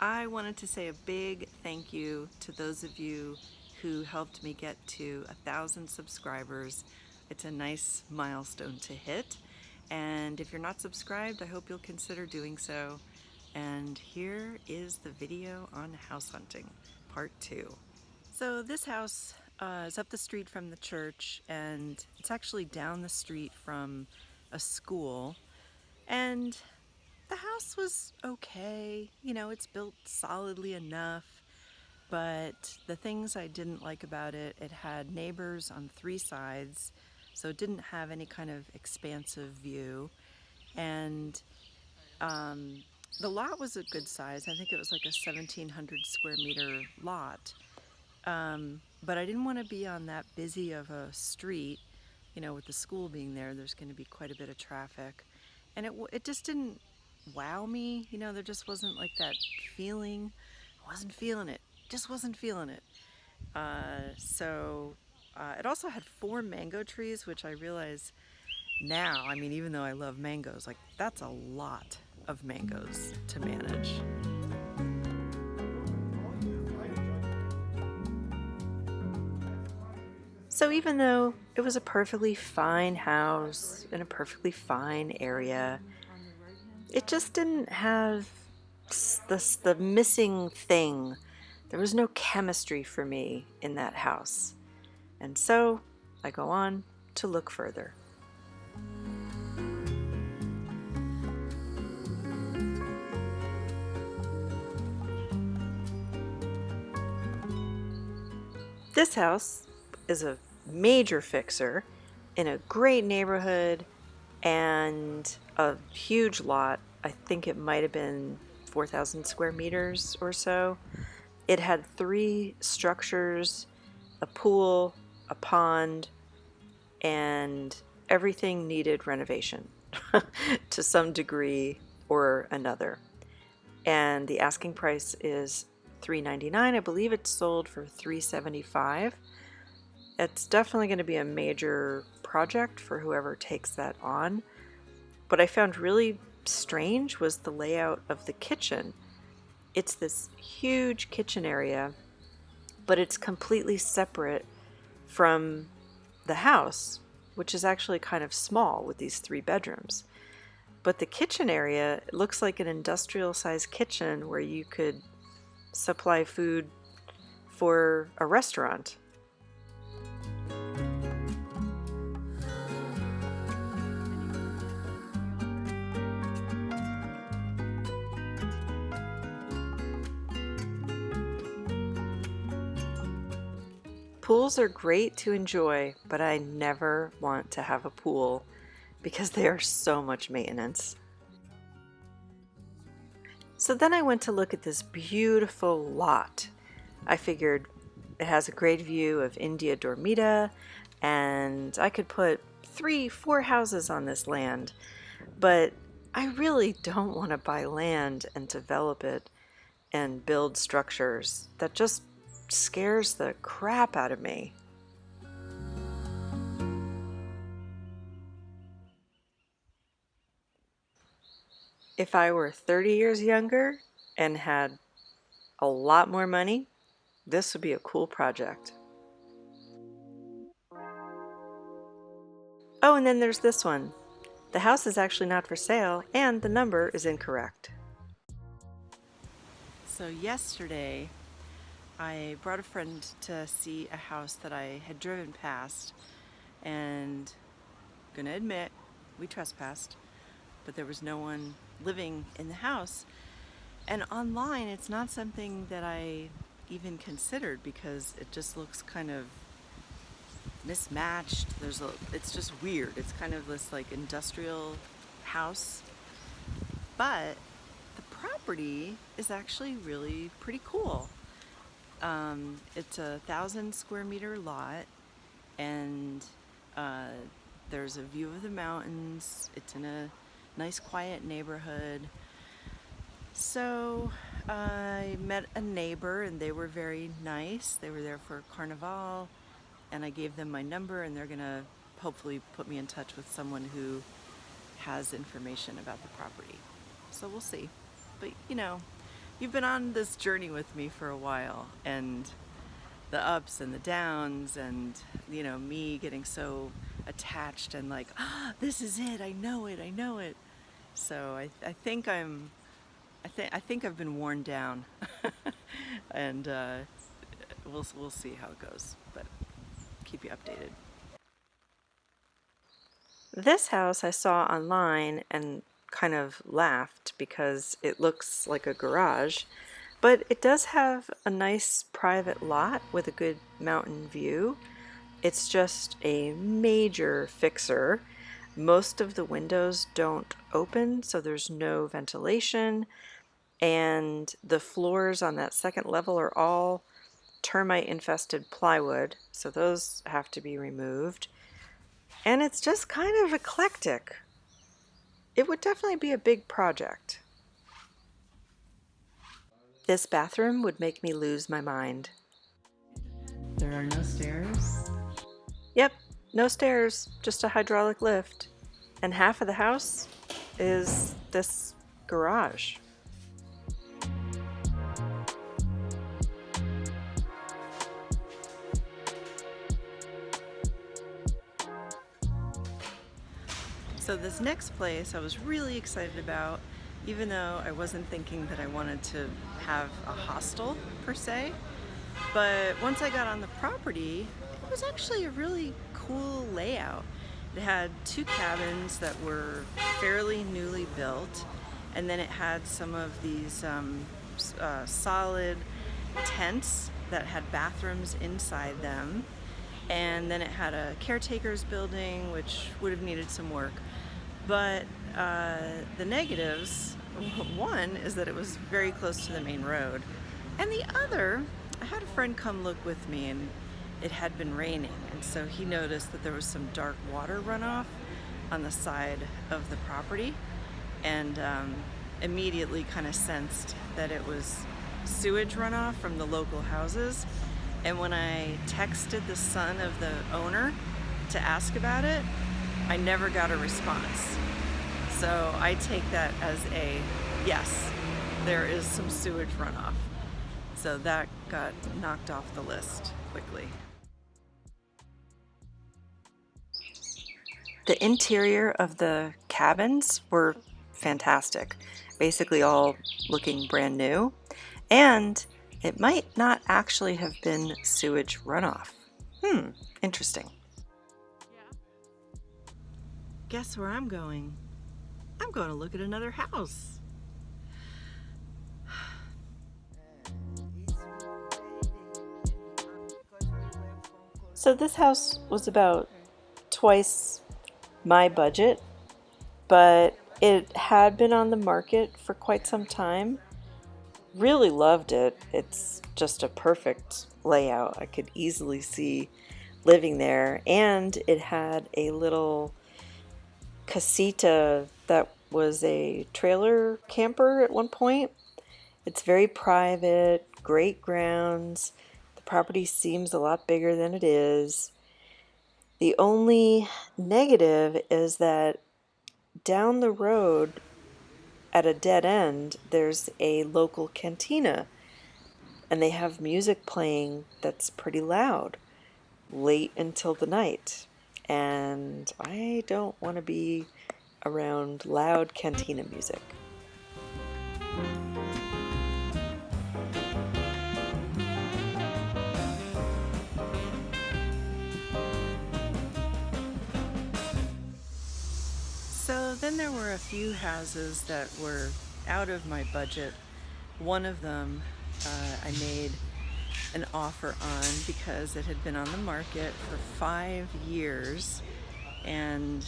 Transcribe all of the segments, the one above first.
I wanted to say a big thank you to those of you who helped me get to 1,000 subscribers. It's a nice milestone to hit. And if you're not subscribed, I hope you'll consider doing so. And here is the video on house hunting, part 2. So this house is up the street from the church, and it's actually down the street from a school. And the house was okay, it's built solidly enough, but the things I didn't like about it, it had neighbors on 3 sides, so it didn't have any kind of expansive view, and the lot was a good size. I think it was like a 1,700 square meter lot, but I didn't want to be on that busy of a street, with the school being there. There's going to be quite a bit of traffic, and it just didn't wow me. There just wasn't like that feeling. I wasn't feeling it. Just wasn't feeling it. It also had 4 mango trees, which I realize now, even though I love mangoes, like that's a lot of mangoes to manage. So even though it was a perfectly fine house in a perfectly fine area, it just didn't have the missing thing. There was no chemistry for me in that house. And so I go on to look further. This house is a major fixer in a great neighborhood and a huge lot. I think it might have been 4,000 square meters or so. It had 3 structures, a pool, a pond, and everything needed renovation to some degree or another. And the asking price is $399. I believe it's sold for $375. It's definitely going to be a major project for whoever takes that on. What I found really strange was the layout of the kitchen. It's this huge kitchen area, but it's completely separate from the house, which is actually kind of small with these 3 bedrooms. But the kitchen area looks like an industrial-sized kitchen where you could supply food for a restaurant. Pools are great to enjoy, but I never want to have a pool because they are so much maintenance. So then I went to look at this beautiful lot. I figured it has a great view of India Dormita, and I could put 3-4 houses on this land, but I really don't want to buy land and develop it and build structures. That just scares the crap out of me. If I were 30 years younger and had a lot more money, this would be a cool project. Oh, and then there's this one. The house is actually not for sale, and the number is incorrect. So yesterday, I brought a friend to see a house that I had driven past, and I'm gonna admit, we trespassed, but there was no one living in the house. And online, it's not something that I even considered because it just looks kind of mismatched. It's just weird. It's kind of this like industrial house, but the property is actually really pretty cool. It's a 1,000 square meter lot, and there's a view of the mountains. It's in a nice quiet neighborhood. So I met a neighbor and they were very nice. They were there for Carnival, and I gave them my number, and they're gonna hopefully put me in touch with someone who has information about the property. So we'll see. But you've been on this journey with me for a while, and the ups and the downs, and me getting so attached and like, this is it, I know it. So I think I think I've been worn down, and we'll see how it goes, but keep you updated. This house I saw online and kind of laughed because it looks like a garage, but it does have a nice private lot with a good mountain view. It's just a major fixer. Most of the windows don't open, so there's no ventilation, and the floors on that second level are all termite infested plywood, so those have to be removed. And it's just kind of eclectic. It would definitely be a big project. This bathroom would make me lose my mind. There are no stairs? Yep, no stairs, just a hydraulic lift. And half of the house is this garage. So this next place I was really excited about, even though I wasn't thinking that I wanted to have a hostel per se. But once I got on the property, it was actually a really cool layout. It had 2 cabins that were fairly newly built, and then it had some of these solid tents that had bathrooms inside them, and then it had a caretaker's building which would have needed some work. But the negatives, one is that it was very close to the main road, and the other, I had a friend come look with me, and it had been raining, and so he noticed that there was some dark water runoff on the side of the property, and immediately kind of sensed that it was sewage runoff from the local houses. And when I texted the son of the owner to ask about it, I never got a response. So I take that as a yes, there is some sewage runoff. So that got knocked off the list quickly. The interior of the cabins were fantastic, basically all looking brand new, and it might not actually have been sewage runoff. Interesting. Guess where I'm going? I'm going to look at another house. So this house was about twice my budget, but it had been on the market for quite some time. Really loved it. It's just a perfect layout. I could easily see living there, and it had a little casita that was a trailer camper at one point. It's very private, great grounds. The property seems a lot bigger than it is. The only negative is that down the road at a dead end, there's a local cantina, and they have music playing that's pretty loud late until the night. And I don't want to be around loud cantina music. So then there were a few houses that were out of my budget. One of them I made an offer on because it had been on the market for 5 years, and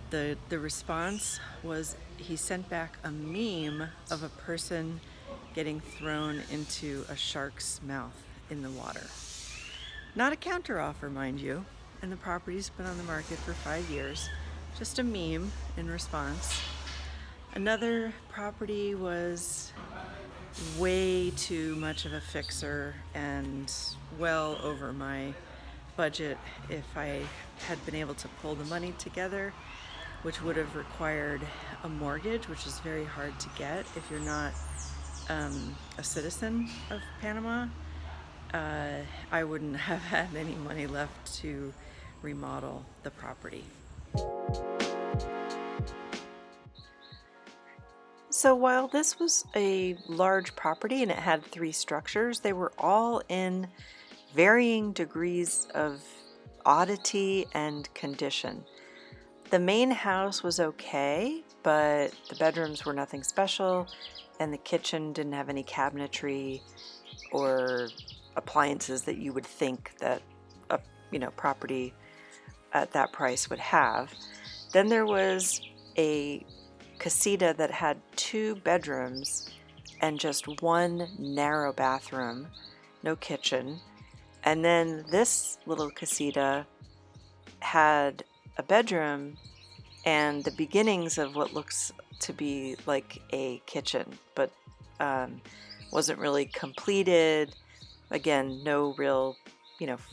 the response was he sent back a meme of a person getting thrown into a shark's mouth in the water. Not a counteroffer, mind you, and the property's been on the market for 5 years. Just a meme in response. Another property was way too much of a fixer and well over my budget if I had been able to pull the money together. which would have required a mortgage, which is very hard to get if you're not a citizen of Panama. I wouldn't have had any money left to remodel the property. So while this was a large property and it had 3 structures, they were all in varying degrees of oddity and condition. The main house was okay, but the bedrooms were nothing special, and the kitchen didn't have any cabinetry or appliances that you would think that a property at that price would have. Then there was a casita that had 2 bedrooms and just 1 narrow bathroom, no kitchen. And then this little casita had a bedroom and the beginnings of what looks to be like a kitchen, but wasn't really completed. Again, no real,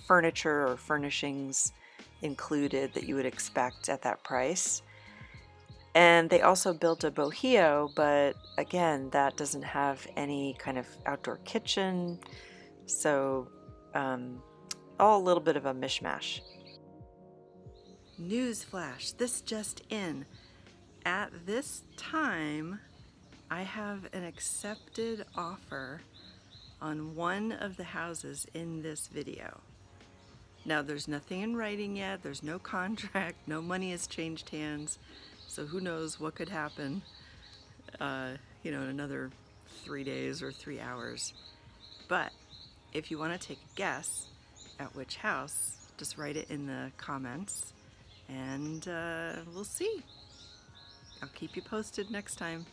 furniture or furnishings included that you would expect at that price. And they also built a bohio, but again, that doesn't have any kind of outdoor kitchen. So all a little bit of a mishmash. Newsflash, this just in. At this time, I have an accepted offer on one of the houses in this video. Now, there's nothing in writing yet, there's no contract, no money has changed hands, so who knows what could happen, in another 3 days or 3 hours. But if you want to take a guess at which house, just write it in the comments, and we'll see. I'll keep you posted next time.